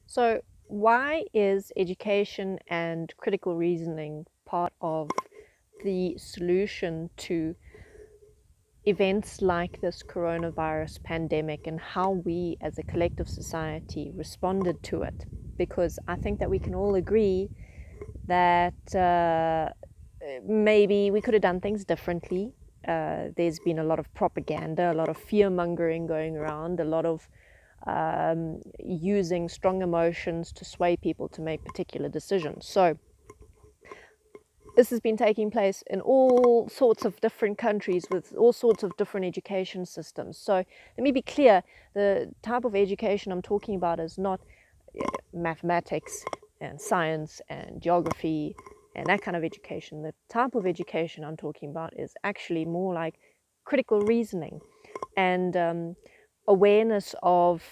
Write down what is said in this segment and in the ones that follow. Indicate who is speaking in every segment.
Speaker 1: So, why is education and critical reasoning part of the solution to events like this coronavirus pandemic and how we as a collective society responded to it? Because I think that we can all agree that maybe we could have done things differently. There's been a lot of propaganda, a lot of fear mongering going around, a lot of using strong emotions to sway people to make particular decisions. So this has been taking place in all sorts of different countries with all sorts of different education systems. So let me be clear, the type of education I'm talking about is not mathematics and science and geography and that kind of education. The type of education I'm talking about is actually more like critical reasoning and awareness of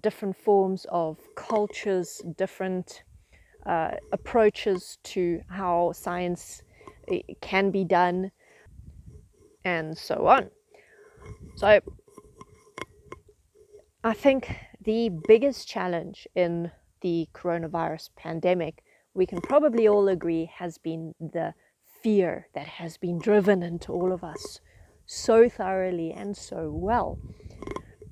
Speaker 1: different forms of cultures, different approaches to how science can be done, and so on. So I think the biggest challenge in the coronavirus pandemic, we can probably all agree, has been the fear that has been driven into all of us so thoroughly and so well.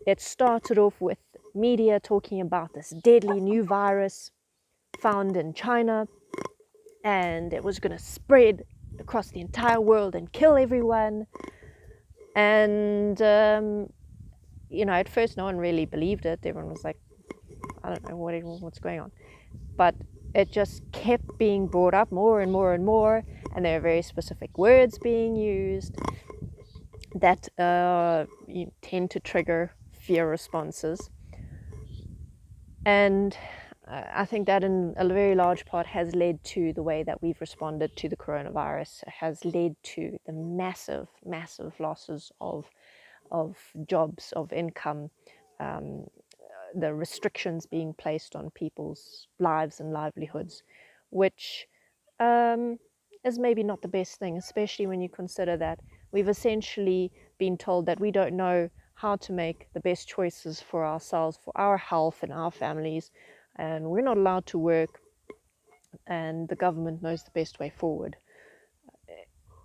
Speaker 1: It started off with media talking about this deadly new virus found in China, and it was going to spread across the entire world and kill everyone. And at first no one really believed it. Everyone was like, I don't know what's going on. But it just kept being brought up more and more and more, and there are very specific words being used that tend to trigger fear responses. And I think that in a very large part has led to the way that we've responded to the coronavirus, has led to the massive, massive losses of jobs, of income, the restrictions being placed on people's lives and livelihoods, which is maybe not the best thing, especially when you consider that we've essentially been told that we don't know how to make the best choices for ourselves, for our health and our families, and we're not allowed to work, and the government knows the best way forward,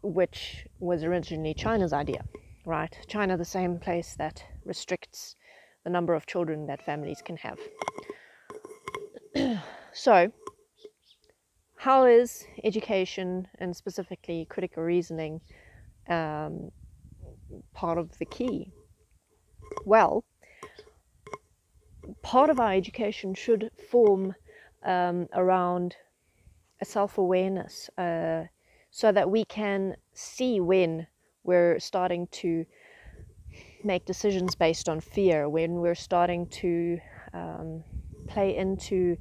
Speaker 1: which was originally China's idea, right? China, the same place that restricts the number of children that families can have. So, how is education, and specifically critical reasoning, part of the key? Well, part of our education should form around a self-awareness, so that we can see when we're starting to make decisions based on fear, when we're starting to play into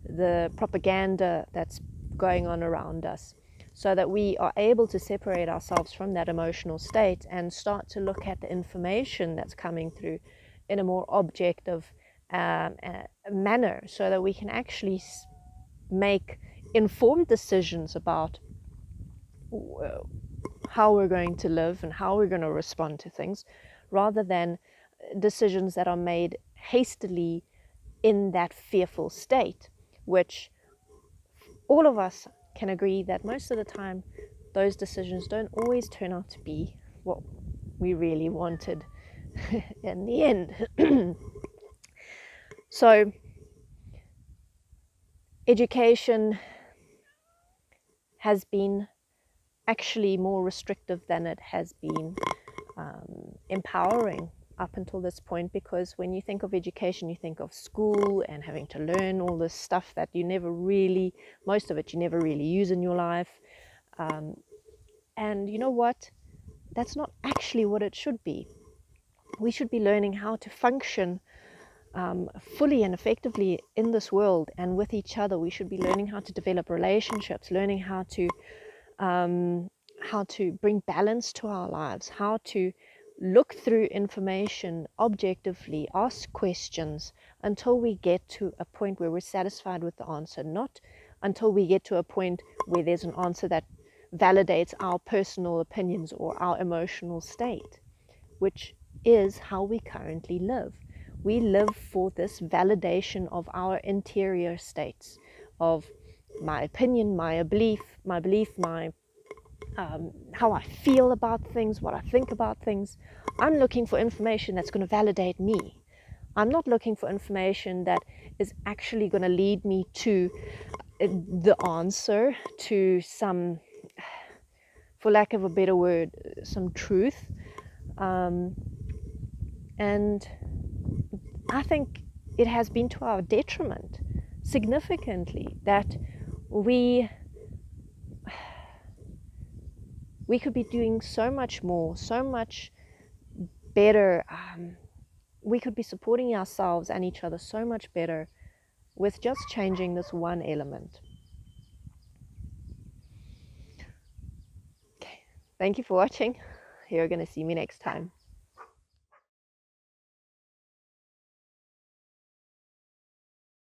Speaker 1: the propaganda that's going on around us, so that we are able to separate ourselves from that emotional state and start to look at the information that's coming through in a more objective manner, so that we can actually make informed decisions about how we're going to live and how we're going to respond to things, rather than decisions that are made hastily in that fearful state, which all of us can agree that most of the time those decisions don't always turn out to be what we really wanted in the end. So education has been actually more restrictive than it has been empowering up until this point, because when you think of education, you think of school and having to learn all this stuff that most of it you never really use in your life. And you know what? That's not actually what it should be. We should be learning how to function fully and effectively in this world and with each other. We should be learning how to develop relationships, learning how to bring balance to our lives, how to look through information objectively, ask questions until we get to a point where we're satisfied with the answer, not until we get to a point where there's an answer that validates our personal opinions or our emotional state, which is how we currently live. we live for this validation of our interior states, of my opinion, my belief, my how I feel about things, what I think about things. I'm looking for information that's going to validate me. I'm not looking for information that is actually going to lead me to the answer, to some, for lack of a better word, some truth. And I think it has been to our detriment significantly that we could be doing so much more, so much better. We could be supporting ourselves and each other so much better with just changing this one element. Okay, thank you for watching. You're going to see me next time.